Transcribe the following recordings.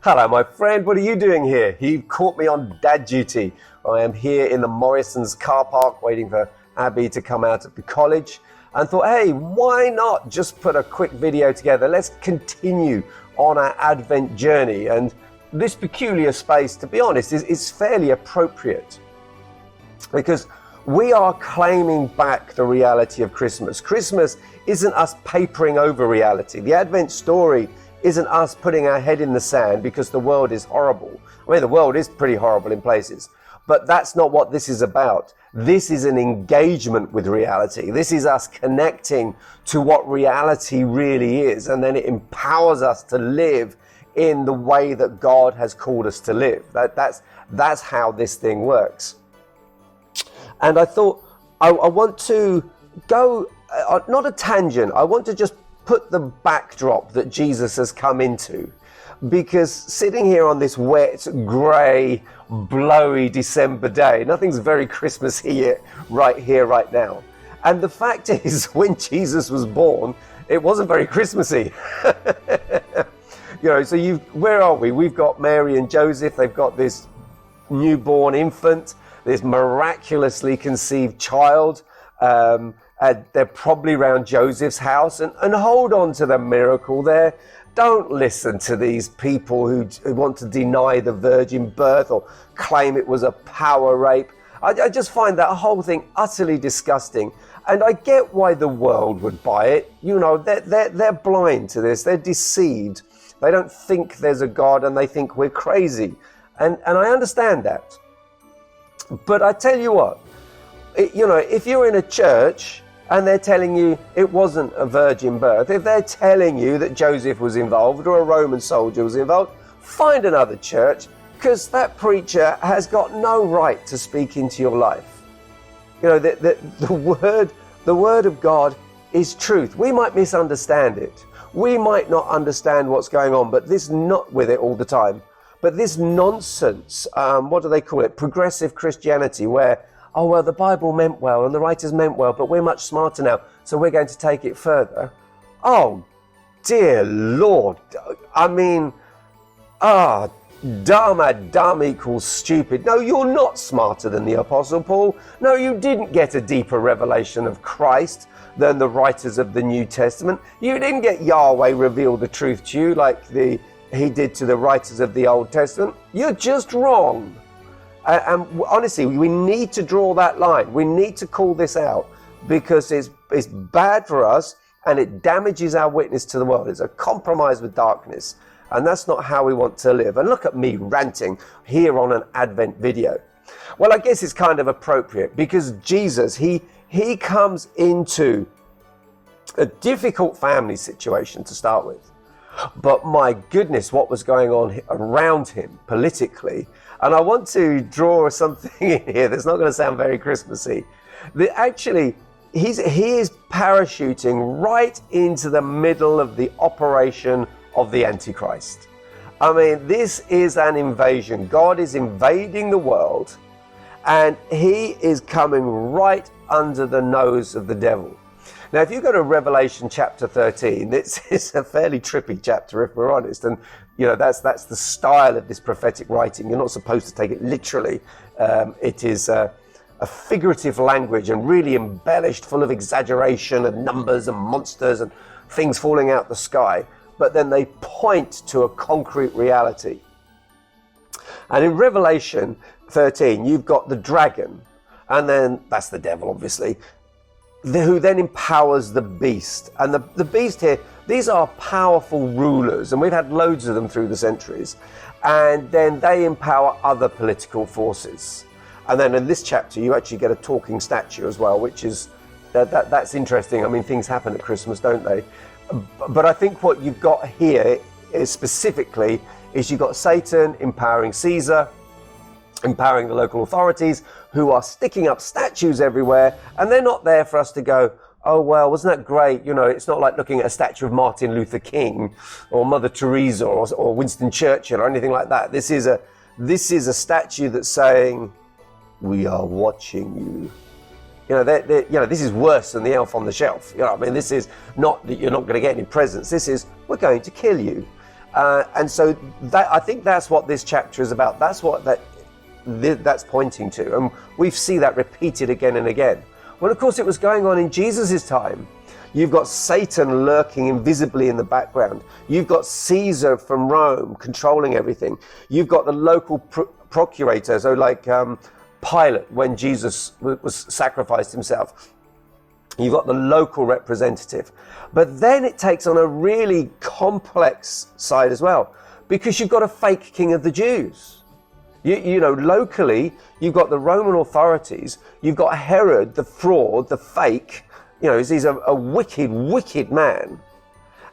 Hello, my friend. What are you doing here? You caught me on dad duty. I am here in the Morrison's car park waiting for Abby to come out of the college and thought, hey, why not just put a quick video together? Let's continue on our Advent journey. And this peculiar space, to be honest, is fairly appropriate because we are claiming back the reality of Christmas. Christmas isn't us papering over reality. The Advent story isn't us putting our head in the sand because the world is horrible. I mean, the world is pretty horrible in places, but that's not what this is about. This is an engagement with reality. This is us connecting to what reality really is, and then it empowers us to live in the way that God has called us to live. That's how this thing works. And I thought I want to go, not a tangent, I want to just put the backdrop that Jesus has come into, because sitting here on this wet, grey, blowy December day, nothing's very Christmassy right now. And the fact is, when Jesus was born, it wasn't very Christmassy. So where are we? We've got Mary and Joseph. They've got this newborn infant, this miraculously conceived child. They're probably around Joseph's house, and hold on to the miracle there. Don't listen to these people who want to deny the virgin birth or claim it was a power rape. I just find that whole thing utterly disgusting, and I get why the world would buy it. They're blind to this. They're deceived. They don't think there's a God, and they think we're crazy, and I understand that. But I tell you what, if you're in a church and they're telling you it wasn't a virgin birth, if they're telling you that Joseph was involved or a Roman soldier was involved, find another church, because that preacher has got no right to speak into your life. The word of God is truth. We might misunderstand it. We might not understand what's going on, but this not with it all the time. But this nonsense, what do they call it? Progressive Christianity, where oh, well, the Bible meant well and the writers meant well, but we're much smarter now, so we're going to take it further. Oh, dear Lord. I mean, dumb equals stupid. No, you're not smarter than the Apostle Paul. No, you didn't get a deeper revelation of Christ than the writers of the New Testament. You didn't get Yahweh reveal the truth to you like he did to the writers of the Old Testament. You're just wrong. And honestly, we need to draw that line. We need to call this out because it's bad for us and it damages our witness to the world. It's a compromise with darkness, and that's not how we want to live. And look at me ranting here on an Advent video. Well, I guess it's kind of appropriate because Jesus, he comes into a difficult family situation to start with. But my goodness, what was going on around him politically. And I want to draw something in here that's not going to sound very Christmassy. Actually, he is parachuting right into the middle of the operation of the Antichrist. I mean, this is an invasion. God is invading the world, and he is coming right under the nose of the devil. Now, if you go to Revelation chapter 13, it's a fairly trippy chapter, if we're honest. And, that's the style of this prophetic writing. You're not supposed to take it literally. It is a figurative language and really embellished, full of exaggeration and numbers and monsters and things falling out the sky. But then they point to a concrete reality. And in Revelation 13, you've got the dragon, and then that's the devil, obviously, who then empowers the beast. And the beast here, these are powerful rulers, and we've had loads of them through the centuries. And then they empower other political forces. And then in this chapter, you actually get a talking statue as well, which is, that's interesting. I mean, things happen at Christmas, don't they? But I think what you've got here is specifically is you've got Satan empowering Caesar, empowering the local authorities who are sticking up statues everywhere, and they're not there for us to go, oh, well, wasn't that great? It's not like looking at a statue of Martin Luther King or Mother Teresa or Winston Churchill or anything like that. This is a statue that's saying, we are watching you. This is worse than the elf on the shelf. This is not that you're not going to get any presents. This is, we're going to kill you. And so I think that's what this chapter is about. That's what that's pointing to. And we see that repeated again and again. Well, of course, it was going on in Jesus' time. You've got Satan lurking invisibly in the background. You've got Caesar from Rome controlling everything. You've got the local procurator, so like Pilate when Jesus was sacrificed himself. You've got the local representative. But then it takes on a really complex side as well, because you've got a fake king of the Jews. You know, locally, you've got the Roman authorities. You've got Herod, the fraud, the fake. You know, he's a wicked, wicked man.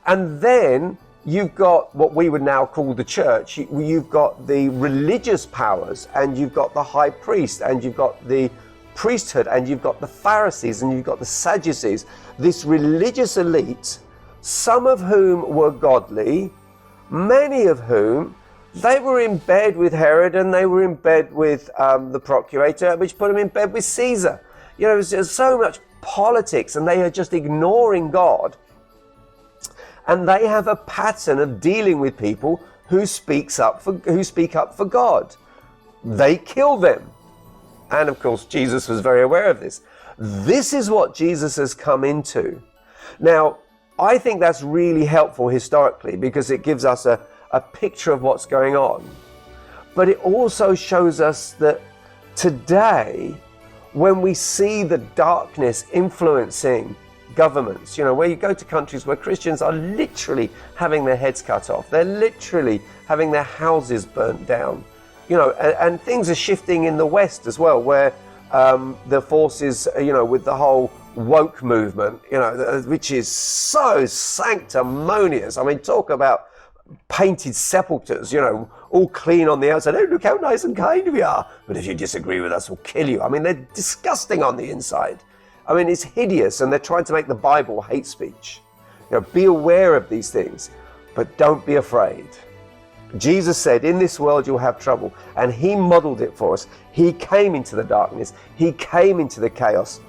And then you've got what we would now call the church. You've got the religious powers, and you've got the high priest, and you've got the priesthood, and you've got the Pharisees, and you've got the Sadducees. This religious elite, some of whom were godly, many of whom, they were in bed with Herod, and they were in bed with the procurator, which put them in bed with Caesar. You know, there's so much politics, and they are just ignoring God. And they have a pattern of dealing with people who speak up for God. They kill them. And of course, Jesus was very aware of this. This is what Jesus has come into. Now, I think that's really helpful historically, because it gives us a picture of what's going on. But it also shows us that today, when we see the darkness influencing governments, you know, where you go to countries where Christians are literally having their heads cut off, they're literally having their houses burnt down, you know, and things are shifting in the West as well, where the forces, you know, with the whole woke movement, you know, which is so sanctimonious. I mean, talk about painted sepulchres, you know, all clean on the outside. Oh, look how nice and kind we are. But if you disagree with us, we'll kill you. I mean, they're disgusting on the inside. I mean, it's hideous, and they're trying to make the Bible hate speech. You know, be aware of these things, but don't be afraid. Jesus said, in this world you'll have trouble, and he modeled it for us. He came into the darkness. He came into the chaos.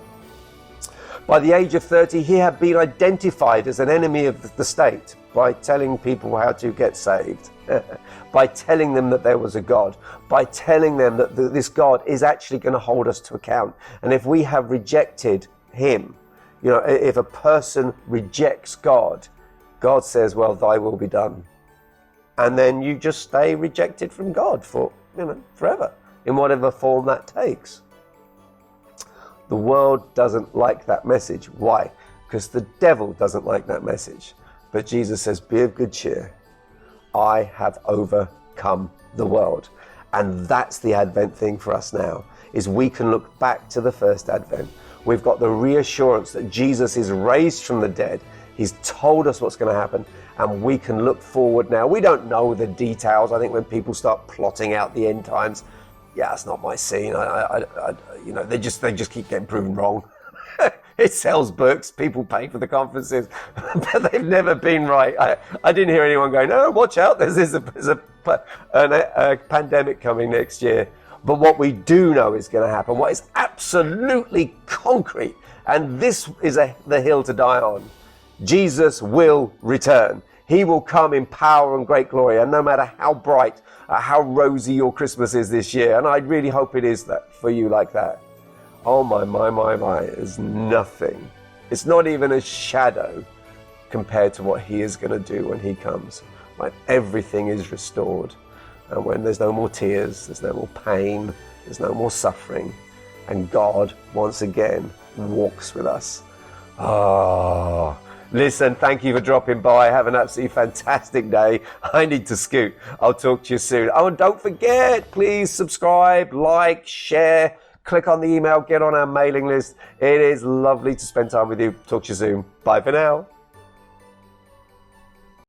By the age of 30, he had been identified as an enemy of the state by telling people how to get saved, by telling them that there was a God, by telling them that this God is actually going to hold us to account. And if we have rejected him, you know, if a person rejects God, God says, well, thy will be done. And then you just stay rejected from God for, you know, forever, in whatever form that takes. The world doesn't like that message. Why? Because the devil doesn't like that message. But Jesus says, be of good cheer. I have overcome the world. And that's the Advent thing for us now, is we can look back to the first Advent. We've got the reassurance that Jesus is raised from the dead. He's told us what's going to happen, and we can look forward now. We don't know the details. I think when people start plotting out the end times, yeah, that's not my scene. You know, they just keep getting proven wrong. It sells books, people pay for the conferences, but they've never been right. I didn't hear anyone going, no, watch out, there's a pandemic coming next year. But what we do know is going to happen, what is absolutely concrete, and this is the hill to die on. Jesus will return. He will come in power and great glory, and no matter how bright, how rosy your Christmas is this year, and I really hope it is that for you like that. Oh my, is nothing. It's not even a shadow compared to what he is going to do when he comes. Right? Everything is restored. And when there's no more tears, there's no more pain, there's no more suffering. And God, once again, walks with us. Ah. Listen, thank you for dropping by. Have an absolutely fantastic day. I need to scoot. I'll talk to you soon. Oh, and don't forget, please subscribe, like, share, click on the email, get on our mailing list. It is lovely to spend time with you. Talk to you soon. Bye for now.